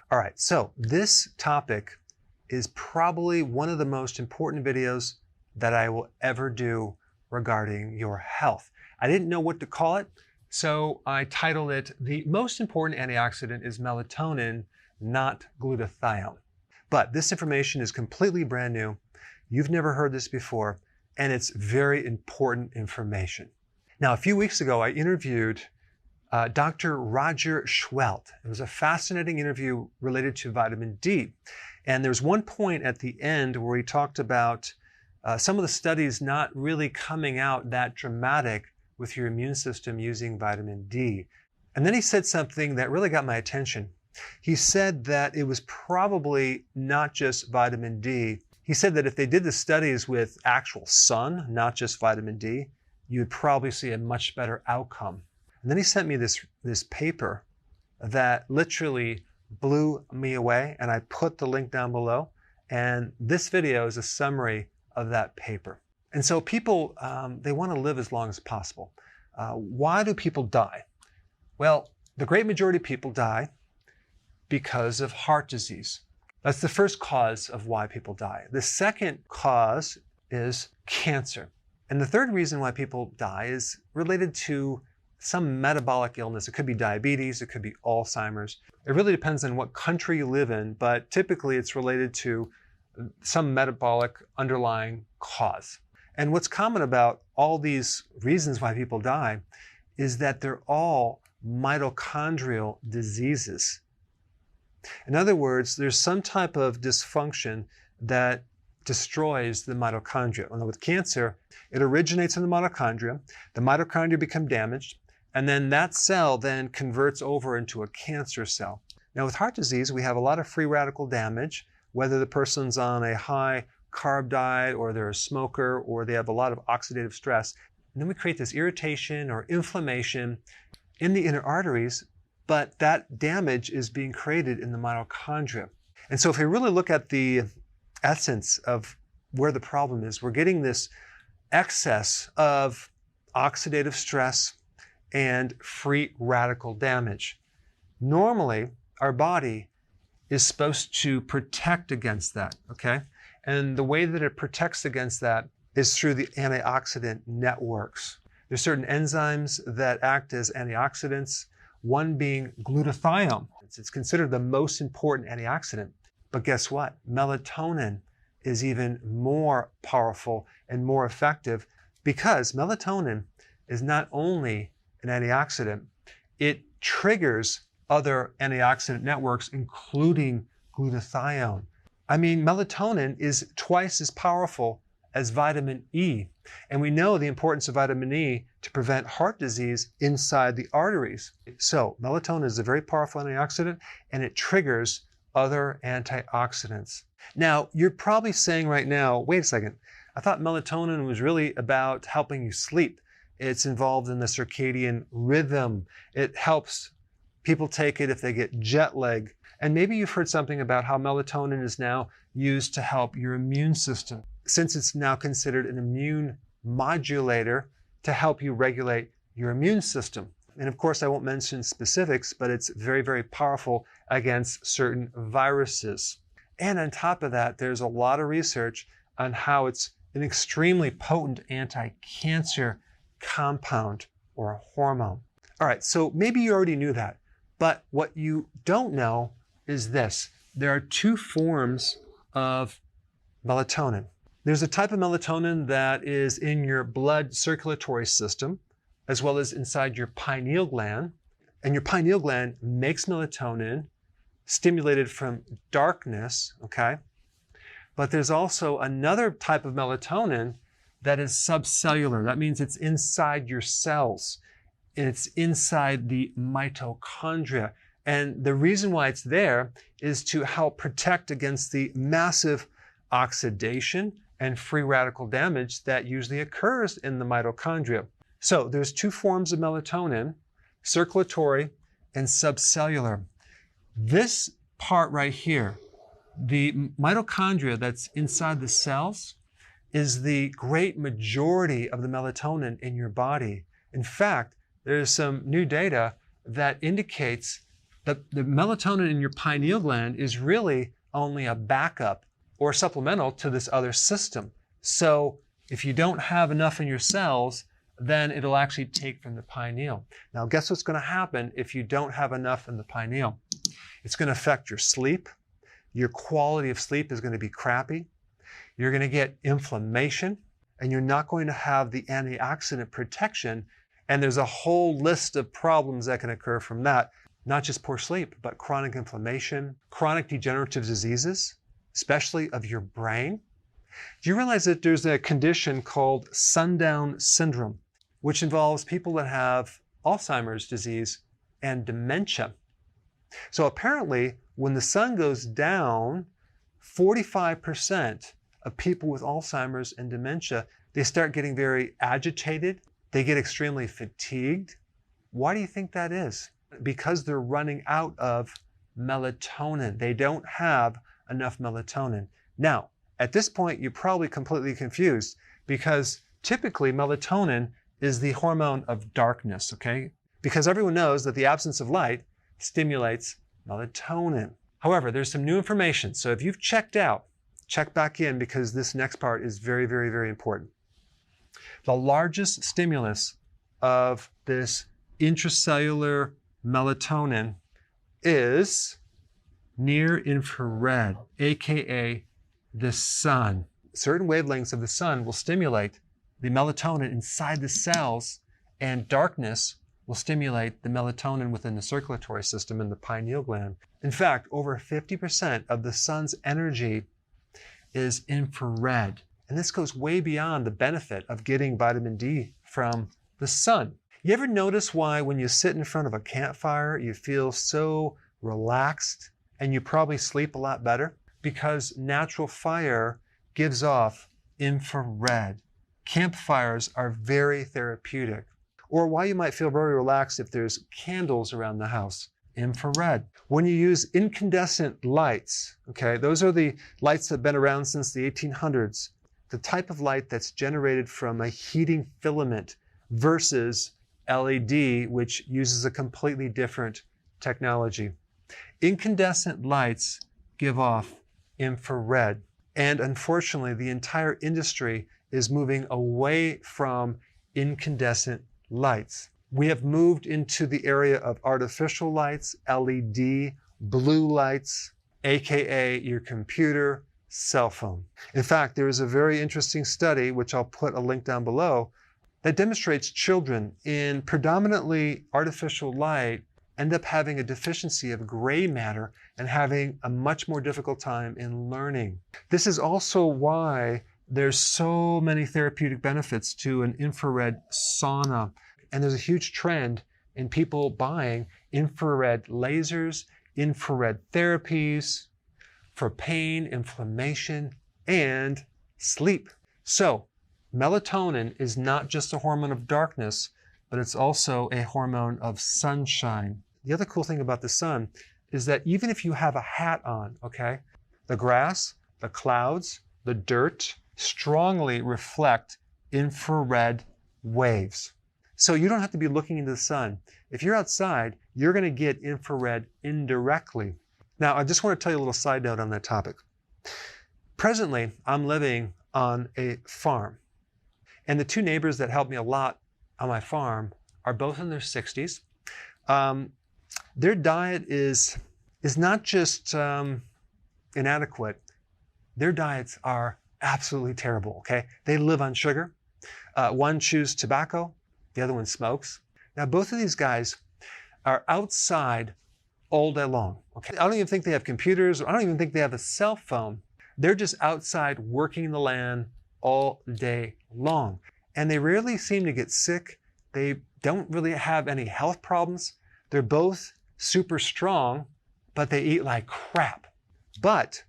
All right, so this topic is probably one of the most important videos that I will ever do regarding your health. I didn't know what to call it, so I titled it, The Most Important Antioxidant is Melatonin, Not Glutathione. But this information is completely brand new. You've never heard this before, and it's very important information. Now, a few weeks ago, I interviewed Dr. Roger Schwelt. It was a fascinating interview related to vitamin D. And there's one point at the end where he talked about some of the studies not really coming out that dramatic with your immune system using vitamin D. And then he said something that really got my attention. He said that it was probably not just vitamin D. He said that if they did the studies with actual sun, not just vitamin D, you would probably see a much better outcome. And then he sent me this paper that literally blew me away, and I put the link down below. And this video is a summary of that paper. And so people, they want to live as long as possible. Why do people die? Well, the great majority of people die because of heart disease. That's the first cause of why people die. The second cause is cancer. And the third reason why people die is related to some metabolic illness. It could be diabetes, it could be Alzheimer's. It really depends on what country you live in, but typically it's related to some metabolic underlying cause. And what's common about all these reasons why people die is that they're all mitochondrial diseases. In other words, there's some type of dysfunction that destroys the mitochondria. And with cancer, it originates in the mitochondria become damaged, and then that cell then converts over into a cancer cell. Now with heart disease, we have a lot of free radical damage, whether the person's on a high carb diet or they're a smoker or they have a lot of oxidative stress. And then we create this irritation or inflammation in the inner arteries, but that damage is being created in the mitochondria. And so if we really look at the essence of where the problem is, we're getting this excess of oxidative stress and free radical damage. Normally, our body is supposed to protect against that, okay? And the way that it protects against that is through the antioxidant networks. There's certain enzymes that act as antioxidants, one being glutathione. It's considered the most important antioxidant. But guess what? Melatonin is even more powerful and more effective because melatonin is not only an antioxidant, it triggers other antioxidant networks, including glutathione. I mean, melatonin is twice as powerful as vitamin E. And we know the importance of vitamin E to prevent heart disease inside the arteries. So melatonin is a very powerful antioxidant, and it triggers other antioxidants. Now, you're probably saying right now, wait a second, I thought melatonin was really about helping you sleep. It's involved in the circadian rhythm. It helps people take it if they get jet lag. And maybe you've heard something about how melatonin is now used to help your immune system, since it's now considered an immune modulator to help you regulate your immune system. And of course, I won't mention specifics, but it's very, very powerful against certain viruses. And on top of that, there's a lot of research on how it's an extremely potent anti-cancer compound or a hormone. All right, so maybe you already knew that, but what you don't know is this. There are two forms of melatonin. There's a type of melatonin that is in your blood circulatory system, as well as inside your pineal gland. And your pineal gland makes melatonin stimulated from darkness, okay? But there's also another type of melatonin that is subcellular. That means it's inside your cells, and it's inside the mitochondria. And the reason why it's there is to help protect against the massive oxidation and free radical damage that usually occurs in the mitochondria. So there's two forms of melatonin, circulatory and subcellular. This part right here, the mitochondria that's inside the cells, is the great majority of the melatonin in your body. In fact, there's some new data that indicates The melatonin in your pineal gland is really only a backup or supplemental to this other system. So if you don't have enough in your cells, then it'll actually take from the pineal. Now, guess what's going to happen if you don't have enough in the pineal? It's going to affect your sleep. Your quality of sleep is going to be crappy. You're going to get inflammation, and you're not going to have the antioxidant protection. And there's a whole list of problems that can occur from that. Not just poor sleep, but chronic inflammation, chronic degenerative diseases, especially of your brain. Do you realize that there's a condition called sundown syndrome, which involves people that have Alzheimer's disease and dementia? So apparently, when the sun goes down, 45% of people with Alzheimer's and dementia, they start getting very agitated. They get extremely fatigued. Why do you think that is? Because they're running out of melatonin. They don't have enough melatonin. Now, at this point, you're probably completely confused because typically melatonin is the hormone of darkness, okay? Because everyone knows that the absence of light stimulates melatonin. However, there's some new information. So if you've checked out, check back in because this next part is very, very, very important. The largest stimulus of this intracellular melatonin is near infrared, aka the sun. Certain wavelengths of the sun will stimulate the melatonin inside the cells, and darkness will stimulate the melatonin within the circulatory system in the pineal gland. In fact, over 50% of the sun's energy is infrared. And this goes way beyond the benefit of getting vitamin D from the sun. You ever notice why when you sit in front of a campfire, you feel so relaxed and you probably sleep a lot better? Because natural fire gives off infrared. Campfires are very therapeutic. Or why you might feel very relaxed if there's candles around the house. Infrared. When you use incandescent lights, okay, those are the lights that have been around since the 1800s. The type of light that's generated from a heating filament versus LED, which uses a completely different technology. Incandescent lights give off infrared. And unfortunately, the entire industry is moving away from incandescent lights. We have moved into the area of artificial lights, LED, blue lights, aka your computer, cell phone. In fact, there is a very interesting study, which I'll put a link down below, that demonstrates children in predominantly artificial light end up having a deficiency of gray matter and having a much more difficult time in learning. This is also why there's so many therapeutic benefits to an infrared sauna. And there's a huge trend in people buying infrared lasers, infrared therapies for pain, inflammation, and sleep. So melatonin is not just a hormone of darkness, but it's also a hormone of sunshine. The other cool thing about the sun is that even if you have a hat on, okay, the grass, the clouds, the dirt strongly reflect infrared waves. So you don't have to be looking into the sun. If you're outside, you're going to get infrared indirectly. Now, I just want to tell you a little side note on that topic. Presently, I'm living on a farm. And the two neighbors that help me a lot on my farm are both in their 60s. Their diet is not just inadequate. Their diets are absolutely terrible, okay? They live on sugar. One chews tobacco. The other one smokes. Now, both of these guys are outside all day long, okay? I don't even think they have computers. I don't even think they have a cell phone. They're just outside working the land all day long. And they rarely seem to get sick. They don't really have any health problems. They're both super strong, but they eat like crap. But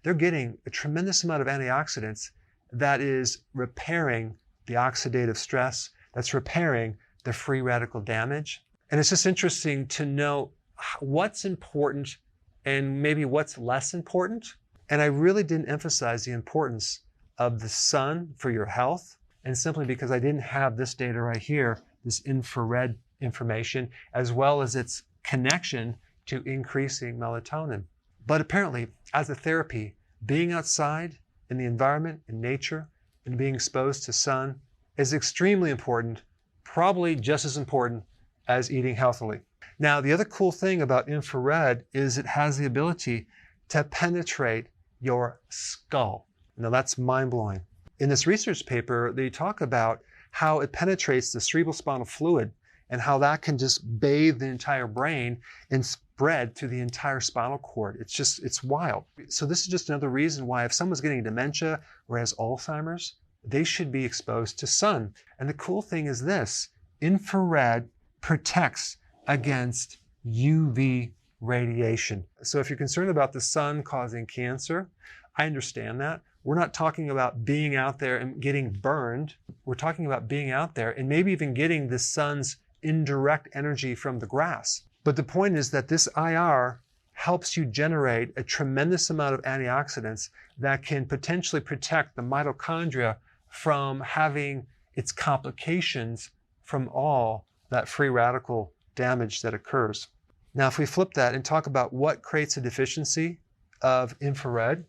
they're getting a tremendous amount of antioxidants that is repairing the oxidative stress, that's repairing the free radical damage. And it's just interesting to know what's important and maybe what's less important. And I really didn't emphasize the importance of the sun for your health, and simply because I didn't have this data right here, this infrared information, as well as its connection to increasing melatonin. But apparently, as a therapy, being outside in the environment, in nature, and being exposed to sun is extremely important, probably just as important as eating healthily. Now, the other cool thing about infrared is it has the ability to penetrate your skull. Now, that's mind-blowing. In this research paper, they talk about how it penetrates the cerebrospinal fluid and how that can just bathe the entire brain and spread through the entire spinal cord. It's wild. So this is just another reason why if someone's getting dementia or has Alzheimer's, they should be exposed to sun. And the cool thing is this, infrared protects against UV radiation. So if you're concerned about the sun causing cancer, I understand that. We're not talking about being out there and getting burned. We're talking about being out there and maybe even getting the sun's indirect energy from the grass. But the point is that this IR helps you generate a tremendous amount of antioxidants that can potentially protect the mitochondria from having its complications from all that free radical damage that occurs. Now, if we flip that and talk about what creates a deficiency of infrared,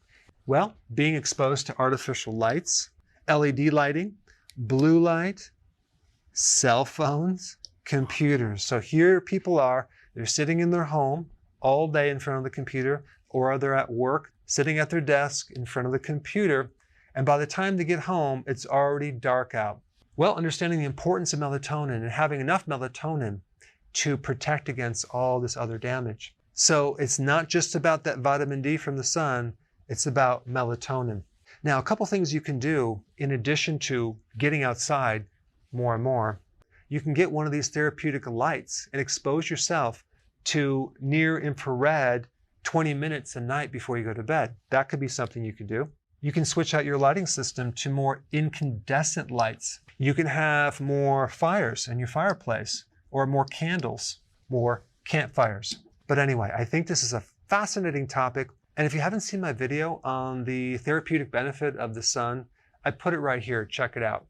well, being exposed to artificial lights, LED lighting, blue light, cell phones, computers. So here people are, they're sitting in their home all day in front of the computer, or they're at work, sitting at their desk in front of the computer, and by the time they get home, it's already dark out. Well, understanding the importance of melatonin and having enough melatonin to protect against all this other damage. So it's not just about that vitamin D from the sun, it's about melatonin. Now, a couple things you can do in addition to getting outside more and more. You can get one of these therapeutic lights and expose yourself to near infrared 20 minutes a night before you go to bed. That could be something you could do. You can switch out your lighting system to more incandescent lights. You can have more fires in your fireplace or more candles, more campfires. But anyway, I think this is a fascinating topic. And if you haven't seen my video on the therapeutic benefit of the sun, I put it right here. Check it out.